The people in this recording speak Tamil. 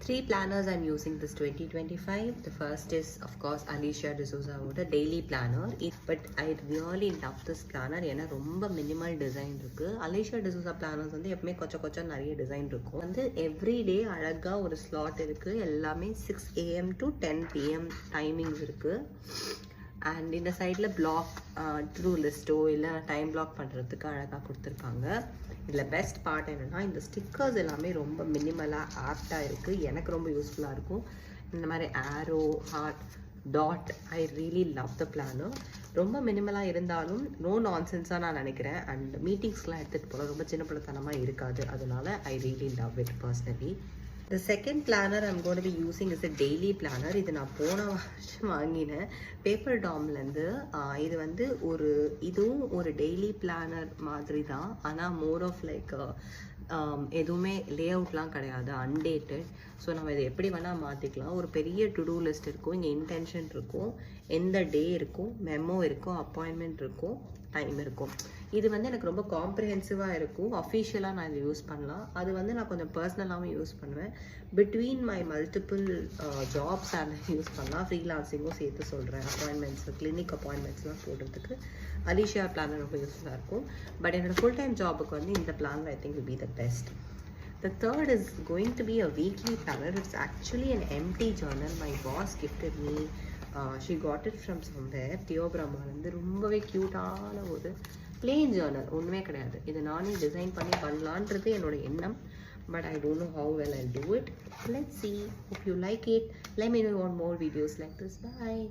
Three planners I'm using this 2025. The first is of course Alicia D'Souza daily planner. But I really love this planner. ஏன்னா ரொம்ப மினிமல் டிசைன் இருக்கு. Alicia D'Souza planners வந்து எப்பவுமே கொச்ச நிறைய டிசைன் இருக்கும். வந்து எவ்ரிடே அழகா ஒரு ஸ்லாட் இருக்கு. எல்லாமே 6 AM to 10 PM டைமிங்ஸ் இருக்கு. அண்ட் இந்த சைடில் பிளாக் ட்ரூ லிஸ்ட்டோ இல்லை டைம் பிளாக் பண்ணுறதுக்கு அழகாக கொடுத்துருக்காங்க. இதில் பெஸ்ட் பார்ட் என்னென்னா இந்த ஸ்டிக்கர்ஸ் எல்லாமே ரொம்ப மினிமலாக ஆப்டாக இருக்குது. எனக்கு ரொம்ப யூஸ்ஃபுல்லாக இருக்கும். இந்த மாதிரி arrow heart dot I really love the planner. ரொம்ப மினிமலாக இருந்தாலும் நோ நான்சென்ஸாக நான் நினைக்கிறேன். அண்ட் மீட்டிங்ஸ்லாம் எடுத்துகிட்டு போல ரொம்ப சின்ன பிள்ளைத்தனமாக இருக்காது. அதனால ஐ really love it personally. The second planner I'm going to be using is a daily planner. இது நான் போன வருஷம் வாங்கினேன் பேப்பர் டாம்லேருந்து. இது வந்து இதுவும் ஒரு டெய்லி பிளானர் மாதிரி தான். ஆனால் மோர் ஆஃப் லைக் எதுவுமே லே அவுட்லாம் கிடையாது, அன்டேட்டட். ஸோ நம்ம இதை எப்படி வேணால் மாற்றிக்கலாம். ஒரு பெரிய டு டூ லிஸ்ட் இருக்கும், இங்கே இன்டென்ஷன் இருக்கும், எந்த டே இருக்கும், மெமோ இருக்கும், அப்பாயின்மெண்ட் இருக்கும், டைம் இருக்கும். இது வந்து எனக்கு ரொம்ப காம்ப்ரிஹென்சிவாக இருக்கும். அஃபிஷியலாக நான் இதை யூஸ் பண்ணலாம். அது வந்து நான் கொஞ்சம் பர்சனலாகவும் யூஸ் பண்ணுவேன். பிட்வீன் மை மல்டிபிள் ஜாப்ஸ் அதை யூஸ் பண்ணலாம். ஃப்ரீலான்சிங்கும் சேர்த்து சொல்கிறேன். அப்பாயின்மெண்ட்ஸ், கிளினிக் அப்பாயின்மெண்ட்ஸ்லாம் போடுறதுக்கு அலிஷியா பிளானர் ரொம்ப யூஸ்ஃபுல்லாக இருக்கும். பட் என்னோட ஃபுல் டைம் ஜாபுக்கு வந்து இந்த plan I think will be the best. The third is going to be a weekly planner. It's actually an empty journal my boss gifted me. She got it from somewhere. தியோபிராமாலேருந்து ரொம்பவே க்யூட்டான ஒரு பிளெயின் ஜேர்னல், ஒன்றுமே கிடையாது. இது நானே டிசைன் பண்ணலான்றது என்னோட எண்ணம். But I don't know how well I'll do it. Let's see. Hope you like it. Let me know you want more videos like this. Bye.